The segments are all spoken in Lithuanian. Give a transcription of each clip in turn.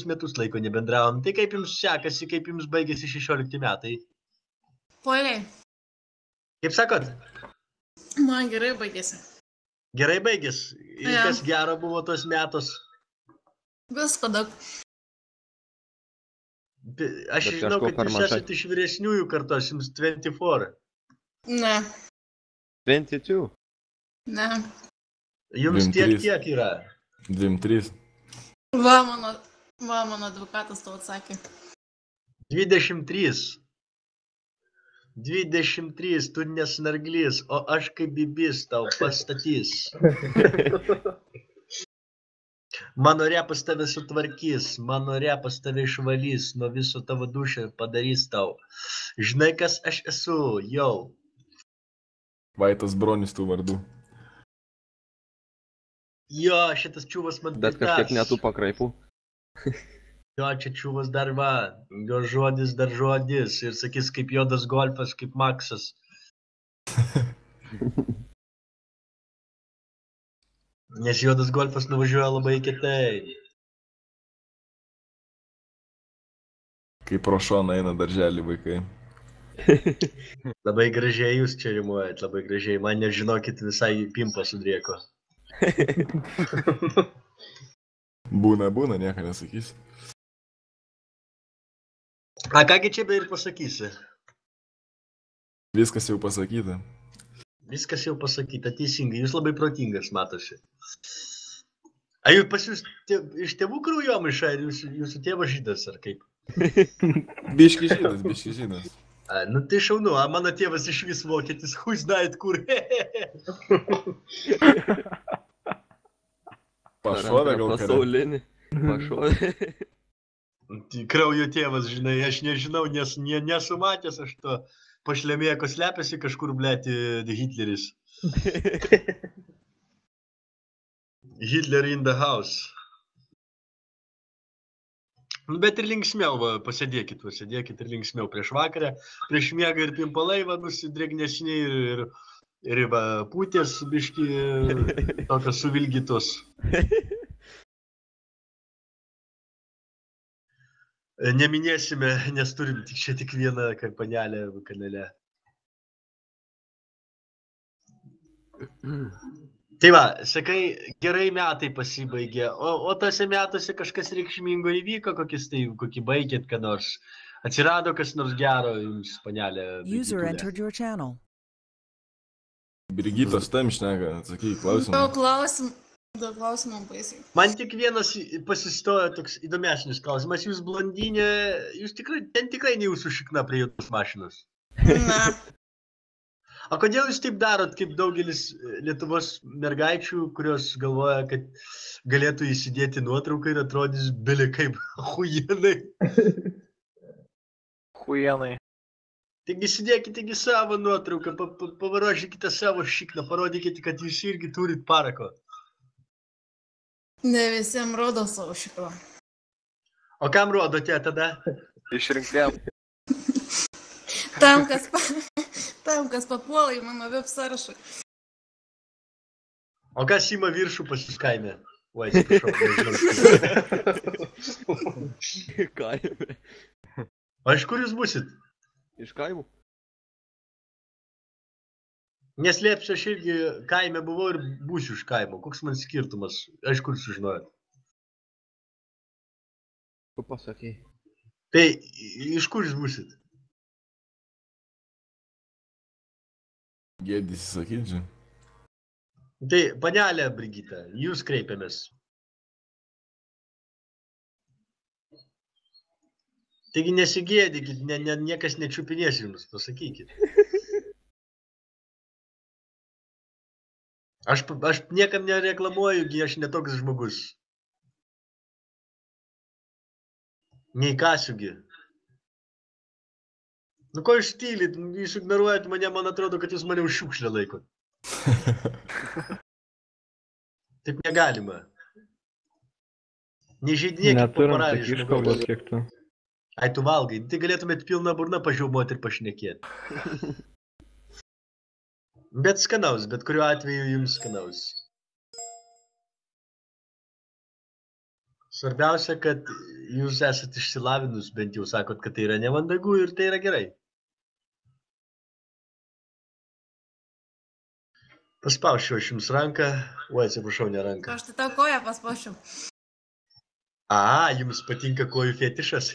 kokius metus laiko nebendravom. Tai kaip jums sekasi, kaip jums baigėsi 16 metai? Puoliai. Kaip sakot? Man gerai baigėsi. Gerai baigėsi. Ir kas gero buvo tos metus? Visko daug. Aš žinau, kad jūs esate iš vyresniųjų kartos, jums 24. Ne. 22? Ne. Jums tiek yra? 23. Va, mano advokatas tau atsakė. 23. 23, tu nesnarglys, o aš kaip bibis tau pastatys. Mano repas tave sutvarkys, mano repas tave išvalys, nuo viso tavo dušio padarys tau. Žinai, kas aš esu, jau. Vaitas Bronis tų vardų. Jo, šitas čiūvas man bet kažkiek netų pakraipų. Jo, čia čiūvas dar va, jo žodis dar žodis ir sakys kaip juodas golfas, kaip Maksas. Nes juodas golfas nuvažiuoja labai kietai. Kaip pro šoną eina darželį vaikai. Labai gražiai jūs čia rimuojat, labai gražiai. Man nežinokit visai pimpą sudrieko. Būna, nieko nesakys. A kągi čia be ir pasakysi? Viskas jau pasakyta. Viskas jau pasakyta, teisingai. Jūs labai protingas, matosi. A jūs pas jūs iš tėvų kraujomaiša, ar jūsų tėvas žydas, ar kaip? Biški žydas. A, nu tai šaunu, a mano tėvas iš vis vokietis, hui znait kur. Pašovė gal pasaulinį. Pašovė. Kraujo tėvas, žinai, aš nežinau, nes nesu matęs aš to pašlemėko slepiasi kažkur, blėti, Hitleris. Hitler in the house. Nu, bet ir linksmiau, va, pasėdėkit ir linksmiau prieš vakarę, prieš miegą ir pimpalai, va, nusidregnesni ir va, pūtės biški tokios suvilgytos. Neminėsime, nes turim čia tik vieną kampanelę kanale. Tai va, sakai, gerai metai pasibaigė, o tose metuose kažkas reikšmingo įvyko, kokį baigėt, ką nors. Atsirado kas nors gero jums, panelė. Brigitos tam šneka, atsakyk klausimą. Daug klausimų baisiai. Man tik vienas pasistojo toks įdomesnis klausimas. Jūs blondinė, ten tikrai ne jūsų šikna prie jūsų mašinos. Na. O kodėl jūs taip darot, kaip daugelis Lietuvos mergaičių, kurios galvoja, kad galėtų įsidėti nuotrauką ir atrodys bili kaip huijenai? Huijenai. Taigi įsidėkite savo nuotrauką, pavarožykite savo šikną, parodykite, kad jūs irgi turit parako. Ne visiems rodo savo šikną. O kam rodote tada? Išrinktėm. Tam, kas papuola į mano web sąrašą. O kas ima viršų pas jūs kaime? Oi, atsiprašau, nežinau. Kaime. O iš kur jūs būsit? Iš kaimų. Neslėpsiu, aš irgi kaime buvau ir būsiu iš kaimo. Koks man skirtumas? Aš kur sužinojot? Tu pasakei. Tai iš kur jūs būsit? Gėdys įsakydžiu. Tai, panelė Brigita, jūs kreipiamės. Taigi nesigėdykit, niekas nečiupinės jums, pasakykit. Aš niekam nereklamuoju, aš netoks žmogus. Neįkasiugi. Nu ko jūs tylit, jūs ignoruojat mane, man atrodo, kad jūs mane už šiukšlę laikot. Taip negalima. Nežeidinėkit paparaliai žmogaus. Ai, tu valgai, tai galėtumėt pilną burną pažiūmoti ir pašnekėti. Bet skanaus, bet kuriuo atveju jums skanaus. Svarbiausia, kad jūs esat išsilavinus, bent jau sakot, kad tai yra nemandagu ir tai yra gerai. Paspaušiu aš jums ranką. Oi, atsiprašau, ne ranką. Aš tai tau koją paspaušiu. A, jums patinka kojų fetišas.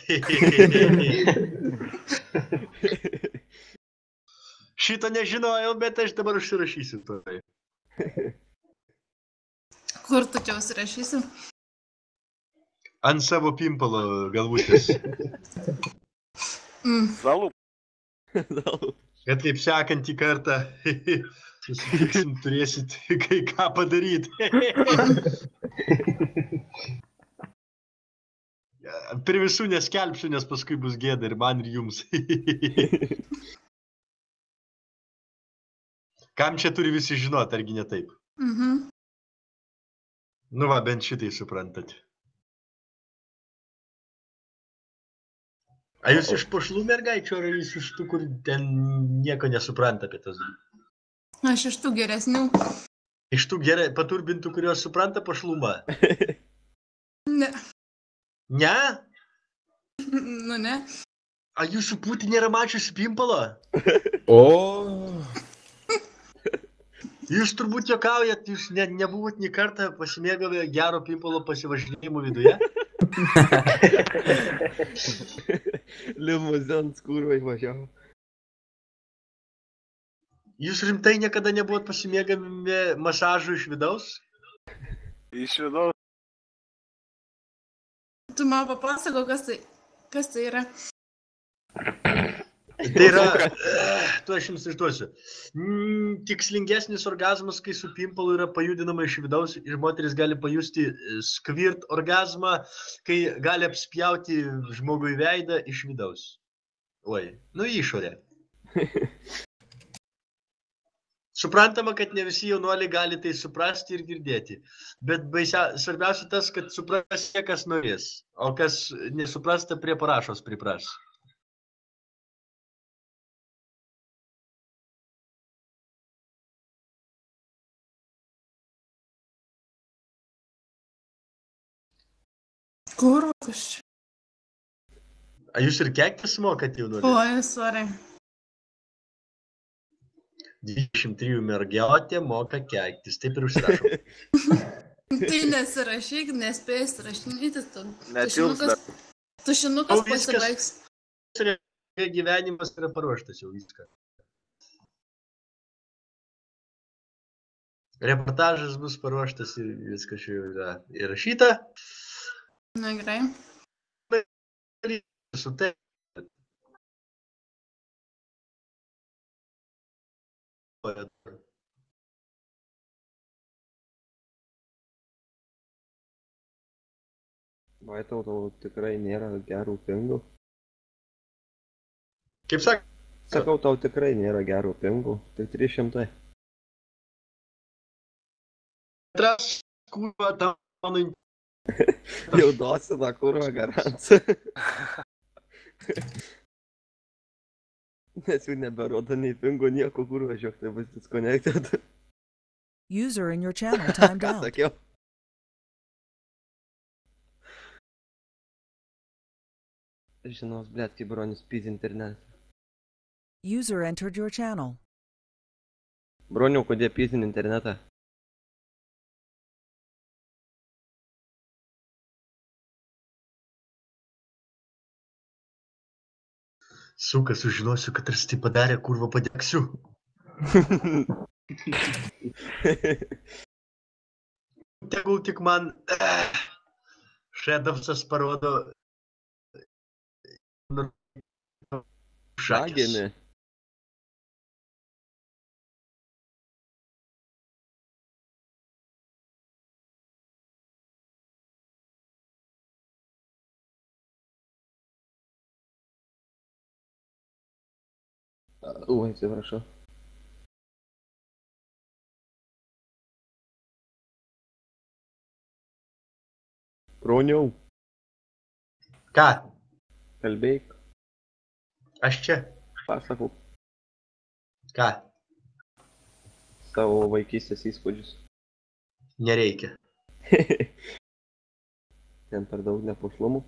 Šito nežinojau, bet aš dabar užsirašysiu to. Kur tu čia užsirašysi? Ant savo pimpalo galvutės. Залуп. Kad kaip sekantį kartą susitiksim, turėsit kai ką padaryti. Prie visų neskelbsiu, nes paskui bus gėda ir man, ir jums. Kam čia turi visi žinot, argi ne taip? Nu va, bent šitai suprantat. A jūs iš pošlų mergaičių, ar jūs iš tų, kur ten nieko nesupranta apie tas? Aš iš tų geresnių. Iš tų gerai paturbintų, kurios supranta pošlumą? Ne. Ne? Nu ne. A jūsų pūtį nėra mačiusi pimpalo? O. Jūs turbūt juokaujat, jūs nebuvot nį kartą pasimėgavę gero pimpalo pasivažinėjimų viduje? Limuzins kurva įvažiavo. Jūs rimtai niekada nebuvot pasimėgavę masažų iš vidaus? Iš vidaus. Tu man papasako, kas tai yra. Tai yra, tu aš jums išduosiu, tikslingesnis orgazmas, kai su pimpalu yra pajudinama iš vidaus ir moteris gali pajusti skvirt orgazmą, kai gali apspjauti žmogui veidą iš vidaus. Oi, nu išorė. Suprantama, kad ne visi jaunuoliai gali tai suprasti ir girdėti, bet svarbiausia tas, kad supras tie, kas norės, o kas nesuprasta, prie parašos pripras. Kur aš čia? A jūs ir keiktis mokat jaunuoliai? Oi, sorry. 23 mergiotė moka keiktis, taip ir užsirašau. Tai nesirašyk, nespėjai rašinyti. Netils dar. Tušinukas pasibaigs. Gyvenimas yra paruoštas jau viską. Reportažas bus paruoštas ir viskas jau yra įrašyta. Na, gerai. Su tai. Vaitau, tau tikrai nėra gerų pingų. Kaip sak? Sakau, tau tikrai nėra gerų pingų. Tai 300. Tras kurva tam mano... Jau dosina kurva garants. Nes jau neberodo nei pingų, nieko kurva, žiūrėk, tai bus disconnected. User in your channel timed Ką out. sakiau? Žinos, blėt, kaip bronis pys internet. User entered your channel. Broniau, kodėl pysin internetą? Suka, sužinosiu, kad tarsi tai padarė, kurva padegsiu. Tegul tik man Šedavsas parodo šakės. Šaginė. Oi, atsiprašau. Broniau, Ką? kalbėk, Aš čia? pasakau Ką? savo vaikystės įspūdžius. Nereikia. ten per daug nepušlumų.